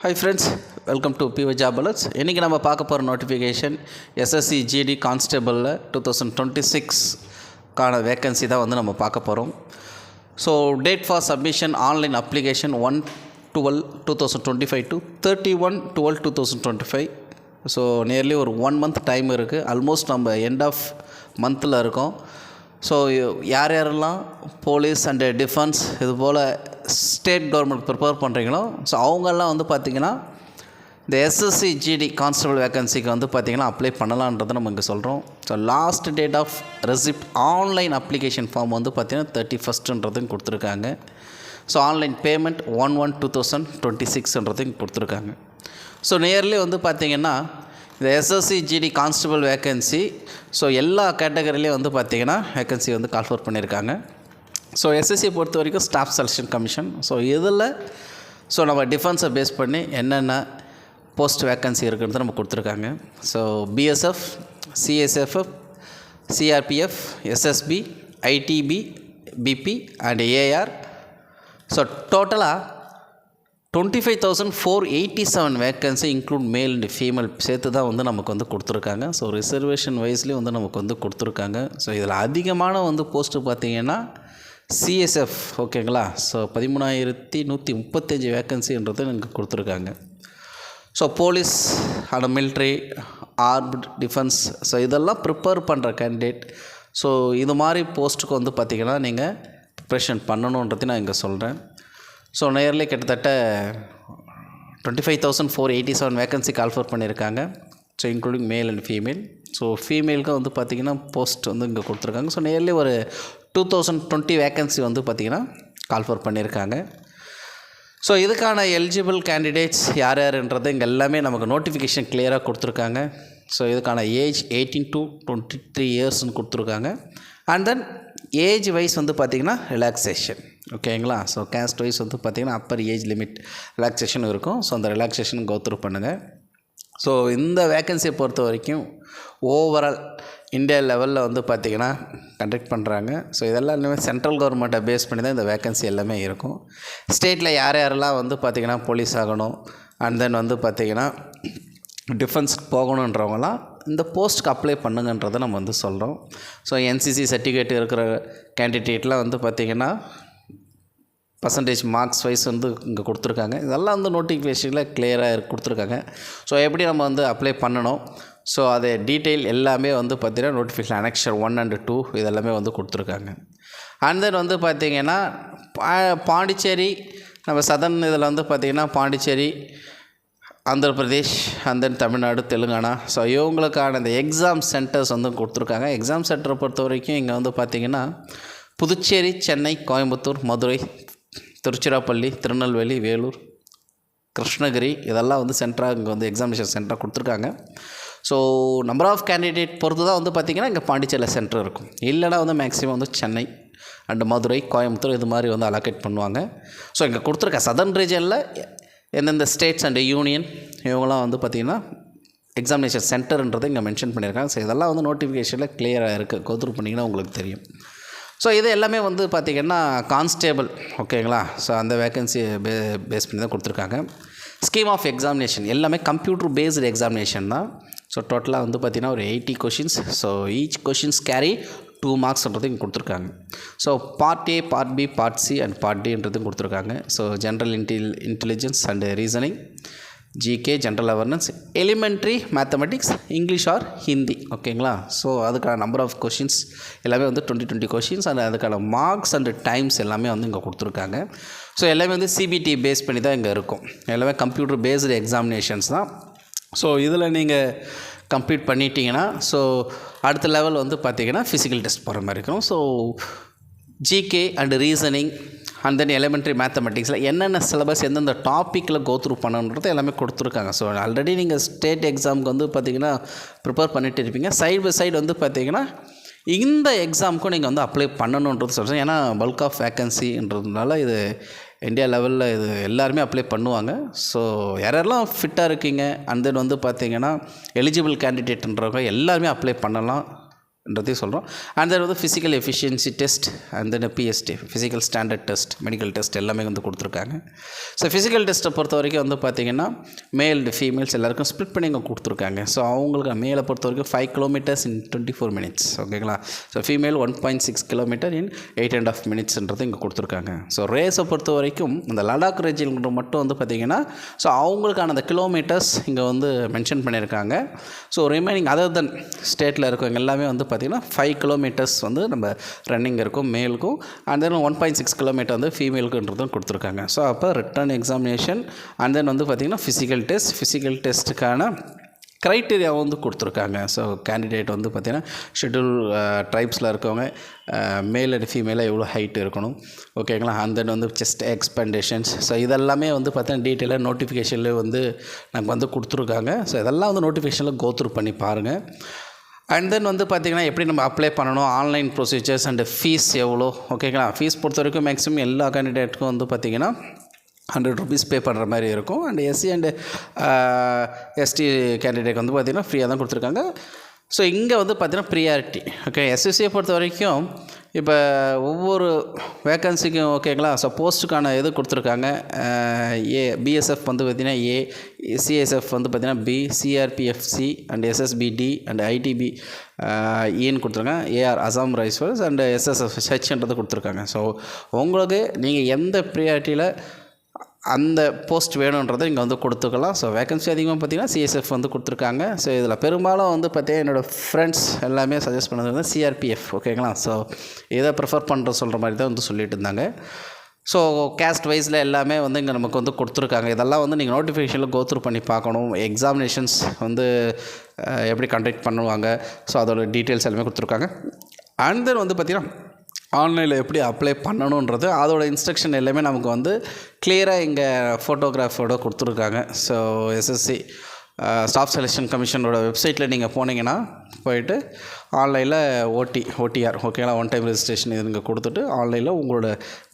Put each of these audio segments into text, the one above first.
Hi friends, welcome to PY Job Alerts. இன்றைக்கி நம்ம பார்க்க போகிற நோட்டிஃபிகேஷன் எஸ்எஸ்சி ஜிடி கான்ஸ்டபிளில் 2026 வேக்கன்சி தான் வந்து நம்ம பார்க்க போகிறோம். So date for submission online application 1/12/2025 to 31/12/2025. So nearly ஒரு 1 month டைம் இருக்குது. ஆல்மோஸ்ட் நம்ம எண்ட் ஆஃப் மந்தில் இருக்கோம். ஸோ யாரெல்லாம் போலீஸ் அண்டு டிஃபென்ஸ் இது போல் ஸ்டேட் கவர்மெண்ட் ப்ரிப்பேர் பண்ணுறீங்களோ ஸோ அவங்கெல்லாம் வந்து பார்த்திங்கன்னா இந்த எஸ்எஸ்சி ஜிடி கான்ஸ்டபிள் வேக்கன்சிக்கு வந்து பார்த்திங்கன்னா அப்ளை பண்ணலான்றதை நம்ம இங்கே சொல்கிறோம். So last date of receipt online application form வந்து பார்த்திங்கன்னா 31st கொடுத்துருக்காங்க. ஸோ ஆன்லைன் பேமெண்ட் 1/1/2026 கொடுத்துருக்காங்க. ஸோ நியர்லி வந்து பார்த்திங்கன்னா இந்த SSC GD constable vacancy so எல்லா கேட்டகரிலையும் வந்து பார்த்திங்கன்னா வேக்கன்சி வந்து கால்ஃபர் பண்ணியிருக்காங்க. ஸோ எஸ்எஸ்சியை பொறுத்த வரைக்கும் ஸ்டாஃப் செலெக்ஷன் கமிஷன். ஸோ இதில் ஸோ நம்ம டிஃபென்ஸை பேஸ் பண்ணி என்னென்ன போஸ்ட் வேக்கன்சி இருக்குன்றது நம்ம கொடுத்துருக்காங்க. So BSF, CSFF, CRPF, SSB, ITB, BP and AR. So டோட்டலாக 25,487 vacancy include male and female சேர்த்து தான் வந்து நமக்கு வந்து கொடுத்துருக்காங்க. ஸோ ரிசர்வேஷன் வைஸ்லேயும் வந்து நமக்கு வந்து கொடுத்துருக்காங்க. ஸோ இதில் அதிகமான வந்து போஸ்ட்டு பார்த்திங்கன்னா சிஎஸ்எஃப் ஓகேங்களா. ஸோ 13,135 வேக்கன்சின்றது எனக்கு கொடுத்துருக்காங்க. So police and military, armed defence so இதெல்லாம் ப்ரிப்பேர் பண்ணுற கேண்டிடேட் ஸோ இது மாதிரி போஸ்ட்டுக்கு வந்து பார்த்திங்கன்னா நீங்கள் ப்ரிப்ரேஷன் பண்ணணுன்றது நான் இங்கே சொல்கிறேன். ஸோ நியர்லி கிட்டத்தட்ட 25,487 வேக்கன்சி கால்ஃபர் பண்ணியிருக்காங்க. So including male and female. So ஃபீமேலுக்கு வந்து பார்த்திங்கன்னா போஸ்ட் வந்து இங்கே கொடுத்துருக்காங்க. ஸோ நியர்லி ஒரு 2020 வேக்கன்சி வந்து பார்த்திங்கன்னா கால்ஃபர் பண்ணியிருக்காங்க. ஸோ இதுக்கான எலிஜிபிள் கேண்டிடேட்ஸ் யார் யாருன்றது இங்கே எல்லாமே நமக்கு நோட்டிஃபிகேஷன் கிளியராக கொடுத்துருக்காங்க. ஸோ இதுக்கான ஏஜ் 18 to 23 இயர்ஸ்னு கொடுத்துருக்காங்க. அண்ட் தென் ஏஜ் வைஸ் வந்து பார்த்திங்கன்னா ரிலாக்ஸேஷன் ஓகேங்களா. ஸோ கேஸ்ட் வைஸ் வந்து பார்த்திங்கன்னா அப்பர் ஏஜ் லிமிட் ரிலாக்ஸேஷன் இருக்கும். ஸோ அந்த ரிலாக்ஸேஷன் கோத்ரூ பண்ணுங்கள். ஸோ இந்த வேக்கன்சியை பொறுத்த வரைக்கும் ஓவரால் இந்தியா லெவலில் வந்து பார்த்திங்கன்னா கண்டக்ட் பண்ணுறாங்க. ஸோ இதெல்லாம் இன்னுமே சென்ட்ரல் கவர்மெண்ட்டை பேஸ் பண்ணி தான் இந்த வேக்கன்சி எல்லாமே இருக்கும். ஸ்டேட்டில் யார் யாரெல்லாம் வந்து பார்த்திங்கன்னா போலீஸ் ஆகணும் அண்ட் தென் வந்து பார்த்திங்கன்னா டிஃபென்ஸ்க்கு போகணுன்றவங்களாம் இந்த போஸ்ட்டுக்கு அப்ளை பண்ணுங்கன்றதை நம்ம வந்து சொல்கிறோம். ஸோ என்சிசி சர்டிஃபிகேட் இருக்கிற கேண்டிடேட்லாம் வந்து பார்த்திங்கன்னா பர்சன்டேஜ் மார்க்ஸ் வைஸ் வந்து இங்கே கொடுத்துருக்காங்க. இதெல்லாம் வந்து நோட்டிஃபிகேஷனில் கிளியராக கொடுத்துருக்காங்க. ஸோ எப்படி நம்ம வந்து அப்ளை பண்ணணும் ஸோ அதை டீட்டெயில் எல்லாமே வந்து பார்த்திங்கன்னா நோட்டிஃபிகேஷன் அனெக்ஷர் 1 and 2 இதெல்லாமே வந்து கொடுத்துருக்காங்க. அண்ட் தென் வந்து பார்த்திங்கன்னா பாண்டிச்சேரி நம்ம சதன் இதில் வந்து பார்த்திங்கன்னா Pondicherry, Andhra Pradesh and then Tamil Nadu, Telangana so இவங்களுக்கான இந்த எக்ஸாம் சென்டர்ஸ் வந்து கொடுத்துருக்காங்க. எக்ஸாம் சென்டரை பொறுத்த வரைக்கும் இங்கே வந்து பார்த்திங்கன்னா புதுச்சேரி, சென்னை, கோயம்புத்தூர், மதுரை, திருச்சிராப்பள்ளி, திருநெல்வேலி, வேலூர், கிருஷ்ணகிரி இதெல்லாம் வந்து சென்டராக இங்கே வந்து எக்ஸாமினேஷன் சென்டராக கொடுத்துருக்காங்க. ஸோ நம்பர் ஆஃப் கேண்டிடேட் பொறுத்து தான் வந்து பார்த்திங்கன்னா இங்கே பாண்டிச்சேரியில் சென்டர் இருக்கும். இல்லைனா வந்து மேக்ஸிமம் வந்து சென்னை அண்டு மதுரை, கோயம்புத்தூர் இது மாதிரி வந்து அலோகேட் பண்ணுவாங்க. ஸோ இங்கே கொடுத்துருக்க சதர்ன் ரீஜனில் எந்தெந்த ஸ்டேட்ஸ் அண்ட் யூனியன் இவங்களாம் வந்து பார்த்திங்கன்னா எக்ஸாமினேஷன் சென்டர்ன்றதை இங்கே மென்ஷன் பண்ணியிருக்காங்க. ஸோ இதெல்லாம் வந்து நோட்டிஃபிகேஷனில் கிளியராக இருக்குது. கோத்ரூ பண்ணிங்கன்னா உங்களுக்கு தெரியும். ஸோ இது எல்லாமே வந்து பார்த்திங்கன்னா கான்ஸ்டேபிள் ஓகேங்களா. ஸோ அந்த வேக்கன்சி பேஸ் பண்ணி தான் கொடுத்துருக்காங்க. ஸ்கீம் ஆஃப் எக்ஸாமினேஷன் எல்லாமே கம்ப்யூட்டர் பேஸ்டு எக்ஸாமினேஷன் தான். ஸோ டோட்டலாக வந்து பார்த்திங்கன்னா ஒரு 80 questions. So each questions carry 2 marksன்றது இங்கே கொடுத்துருக்காங்க. So part A, part B, part C and part டின்றதும் கொடுத்துருக்காங்க. So general intelligence and reasoning, GK, general awareness, elementary mathematics, English or Hindi ஓகேங்களா. ஸோ அதுக்கான நம்பர் ஆஃப் கொஷின்ஸ் எல்லாமே வந்து 20 கொஷின்ஸ் அண்ட் அதுக்கான மார்க்ஸ் அண்ட் டைம்ஸ் எல்லாமே வந்து இங்கே கொடுத்துருக்காங்க. ஸோ எல்லாமே வந்து சிபிடி பேஸ் பண்ணி தான் இங்கே இருக்கும். எல்லாமே கம்ப்யூட்டர் பேஸ்டு எக்ஸாமினேஷன்ஸ் தான். ஸோ இதில் நீங்கள் கம்ப்ளீட் பண்ணிட்டீங்கன்னா ஸோ அடுத்த லெவல் வந்து பார்த்திங்கன்னா ஃபிசிக்கல் டெஸ்ட் போகிற மாதிரி இருக்கும். So GK and reasoning and then elementary மேத்தமெட்டிக்ஸில் என்னென்ன சிலபஸ் எந்தெந்த டாப்பிக்கில் கோத்ரூ பண்ணணுன்றது எல்லாமே கொடுத்துருக்காங்க. ஸோ ஆல்ரெடி நீங்கள் ஸ்டேட் எக்ஸாமுக்கு வந்து பார்த்திங்கன்னா ப்ரிப்பேர் பண்ணிட்டு இருப்பீங்க. சைடு பை சைடு வந்து பார்த்திங்கன்னா இந்த எக்ஸாமுக்கும் நீங்கள் வந்து அப்ளை பண்ணணுன்றது சொல்கிறேன். ஏன்னா பல்க் ஆஃப் வேக்கன்சின்றதுனால இது இந்தியா லெவலில் இது எல்லாருமே அப்ளை பண்ணுவாங்க. ஸோ யாரெல்லாம் ஃபிட்டாக இருக்கீங்க அண்ட் தென் வந்து பார்த்திங்கன்னா எலிஜிபிள் கேண்டிடேட்ன்றவங்க எல்லாருமே அப்ளை பண்ணலாம். ன்றதையும் சொல்கிறோம். அண்ட் தென் வந்து physical efficiency test and then PST physical standard test, medical test எல்லாமே வந்து கொடுத்துருக்காங்க. ஸோ ஃபிசிக்கல் டெஸ்ட்டை பொறுத்த வரைக்கும் வந்து பார்த்திங்கன்னா மேல் அண்ட் ஃபீமேல்ஸ் எல்லாருக்கும் ஸ்ப்ளிட் பண்ணி இங்கே கொடுத்துருக்காங்க. ஸோ அவங்களுக்கு மேலே பொறுத்த வரைக்கும் 5 கிலோமீட்டர்ஸ் இன் 24 minutes, ஓகேங்களா. ஸோ ஃபீமேல் 1.6 கிலோமீட்டர் இன் 8.5 minutesன்றது இங்கே கொடுத்துருக்காங்க. ஸோ ரேஸை பொறுத்த வரைக்கும் இந்த லடாக் ரீஜியன் மட்டும் வந்து பார்த்திங்கன்னா ஸோ அவங்களுக்கான அந்த கிலோமீட்டர்ஸ் இங்கே வந்து மென்ஷன் பண்ணியிருக்காங்க. ஸோ ரிமைனிங் அதர் தென் ஸ்டேட்டில் இருக்கவங்க எல்லாமே வந்து பார்த்திங்கன்னா 5 கிலோமீட்டர்ஸ் வந்து நம்ம ரன்னிங் இருக்கும் மேலுக்கும், அண்ட் தென் 1.6 கிலோமீட்டர் வந்து ஃபீமேலுக்குன்றதும் கொடுத்துருக்காங்க. ஸோ அப்போ ரிட்டன் எக்ஸாமினேஷன் அண்ட் தென் வந்து பார்த்திங்கன்னா ஃபிசிக்கல் டெஸ்ட்டுக்கான க்ரைட்டீரியா வந்து கொடுத்துருக்காங்க. ஸோ கேண்டிடேட் வந்து பார்த்திங்கன்னா ஷெட்யூல் ட்ரைப்ஸில் இருக்கவங்க மேல் அண்ட் ஃபீமேலாக எவ்வளோ ஹைட் இருக்கணும், ஓகேங்களா. அண்ட் தென் வந்து செஸ்ட் எக்ஸ்பெண்டேஷன்ஸ், ஸோ இதெல்லாமே வந்து பார்த்தீங்கன்னா டீட்டெயிலாக நோட்டிஃபிகேஷன்லேயே வந்து நமக்கு வந்து கொடுத்துருக்காங்க. ஸோ இதெல்லாம் வந்து நோட்டிஃபிகேஷனில் கோத்ரூ பண்ணி பாருங்கள். அண்ட் தென் வந்து பார்த்திங்கன்னா எப்படி நம்ம அப்ளை பண்ணணும், ஆன்லைன் ப்ரொசீஜர்ஸ் அண்டு ஃபீஸ் எவ்வளோ, ஓகேங்களா. ஃபீஸ் பொறுத்த வரைக்கும் மேக்ஸிமம் எல்லா கேண்டிடேட்டுக்கும் வந்து பார்த்திங்கன்னா 100 rupees பே பண்ணுற மாதிரி இருக்கும். And SC and ST candidate வந்து பார்த்திங்கன்னா ஃப்ரீயாக தான் கொடுத்துருக்காங்க. ஸோ இங்கே வந்து பார்த்திங்கன்னா ப்ரியாரிட்டி, ஓகே. எஸ்எஸ்சியை பொறுத்த வரைக்கும் இப்போ ஒவ்வொரு வேக்கன்சிக்கும், ஓகேங்களா. ஸோ போஸ்ட்டுக்கான இது கொடுத்துருக்காங்க. பிஎஸ்எஃப் வந்து பார்த்திங்கன்னா ஏ, சிஎஸ்எஃப் வந்து பார்த்திங்கன்னா B, CRPF C and SSB D and ITB ஏன்னு கொடுத்துருக்காங்க. AR Assam Rifles and SSF ஹெச்ன்றது கொடுத்துருக்காங்க. ஸோ உங்களுக்கு நீங்கள் எந்த ப்ரியாரிட்டியில் அந்த போஸ்ட் வேணுன்றதை இங்கே வந்து கொடுத்துக்கலாம். ஸோ வேகன்சி அதிகமாக பார்த்திங்கன்னா சிஎஸ்எஃப் வந்து கொடுத்துருக்காங்க. ஸோ இதில் பெரும்பாலும் வந்து பார்த்திங்கன்னா என்னோடய ஃப்ரெண்ட்ஸ் எல்லாமே சஜஸ்ட் பண்ணது வந்து சிஆர்பிஎஃப், ஓகேங்களா. ஸோ இதை ப்ரிஃபர் பண்ணுற சொல்கிற மாதிரி தான் வந்து சொல்லிட்டு இருந்தாங்க. ஸோ கேஸ்ட் வைஸில் எல்லாமே வந்து இங்கே நமக்கு வந்து கொடுத்துருக்காங்க. இதெல்லாம் வந்து நீங்கள் நோட்டிஃபிகேஷனில் கோத்ரூ பண்ணி பார்க்கணும். எக்ஸாமினேஷன்ஸ் வந்து எப்படி கண்டக்ட் பண்ணுவாங்க, ஸோ அதோட டீட்டெயில்ஸ் எல்லாமே கொடுத்துருக்காங்க. அண்ட் தென் வந்து பார்த்திங்கன்னா ஆன்லைனில் எப்படி அப்ளை பண்ணணுன்றது அதோட இன்ஸ்ட்ரக்ஷன் எல்லாமே நமக்கு வந்து கிளியராக இங்கே ஃபோட்டோகிராஃபோட கொடுத்துருக்காங்க. ஸோ எஸ்எஸ்சி ஸ்டாஃப் செலெக்ஷன் கமிஷனோட வெப்சைட்டில் நீங்கள் போனீங்கன்னா போயிட்டு ஆன்லைனில் ஓடிஆர், ஓகேங்களா, ஒன் டைம் ரெஜிஸ்ட்ரேஷன் இது நீங்கள் கொடுத்துட்டு ஆன்லைனில் உங்களோட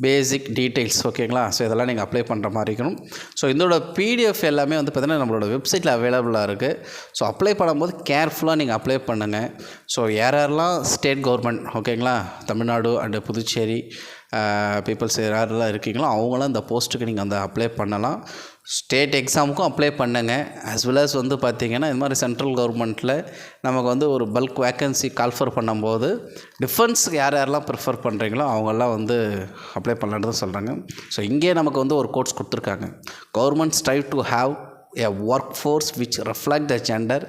பேசிக் டீட்டெயில்ஸ், ஓகேங்களா. ஸோ இதெல்லாம் நீங்கள் அப்ளை பண்ணுற மாதிரி இருக்கணும். ஸோ இதோட பிடிஎஃப் எல்லாமே வந்து பார்த்திங்கன்னா நம்மளோட வெப்சைட்டில் அவைலபிளாக இருக்குது. ஸோ அப்ளை பண்ணும்போது கேர்ஃபுல்லாக நீங்கள் அப்ளை பண்ணுங்கள். ஸோ யாரெல்லாம் ஸ்டேட் கவர்மெண்ட், ஓகேங்களா, தமிழ்நாடு அண்டு புதுச்சேரி பீப்புள்ஸ் யாரெல்லாம் இருக்கீங்களோ அவங்களாம் இந்த போஸ்ட்டுக்கு நீங்கள் வந்து அப்ளை பண்ணலாம். ஸ்டேட் எக்ஸாமுக்கும் அப்ளை பண்ணுங்க. ஆஸ் வெல் அஸ் வந்து பார்த்திங்கன்னா இது மாதிரி சென்ட்ரல் கவர்மெண்ட்டில் நமக்கு வந்து ஒரு பல்க் வேக்கன்சி கால்ஃபர் பண்ணும்போது டிஃபென்ஸுக்கு யாரெல்லாம் ப்ரிஃபர் பண்ணுறீங்களோ அவங்கெல்லாம் வந்து அப்ளை பண்ணலான்னு தான் சொல்கிறாங்க. ஸோ இங்கே நமக்கு வந்து ஒரு கோட்ஸ் கொடுத்துருக்காங்க. Government strive to have a workforce which reflect the gender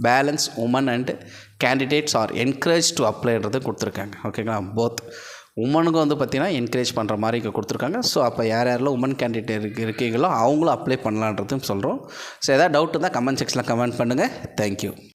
balance. Women and candidates are encouraged to applyன்றது கொடுத்துருக்காங்க, ஓகேங்களா. போத் உமனுக்கும் வந்து பார்த்திங்கன்னா என்கரேஜ் பண்ணுற மாதிரி இங்கே கொடுத்துருக்காங்க. ஸோ அப்போ யாரெல்லாம் உமன் கேண்டிடேட் இருக்கீங்களோ அவங்களும் அப்ளை பண்ணலான்றதும் சொல்கிறோம். ஸோ எதாவது டவுட் இருந்தால் கமெண்ட் செக்ஷனில் கமெண்ட் பண்ணுங்கள். தேங்க்யூ.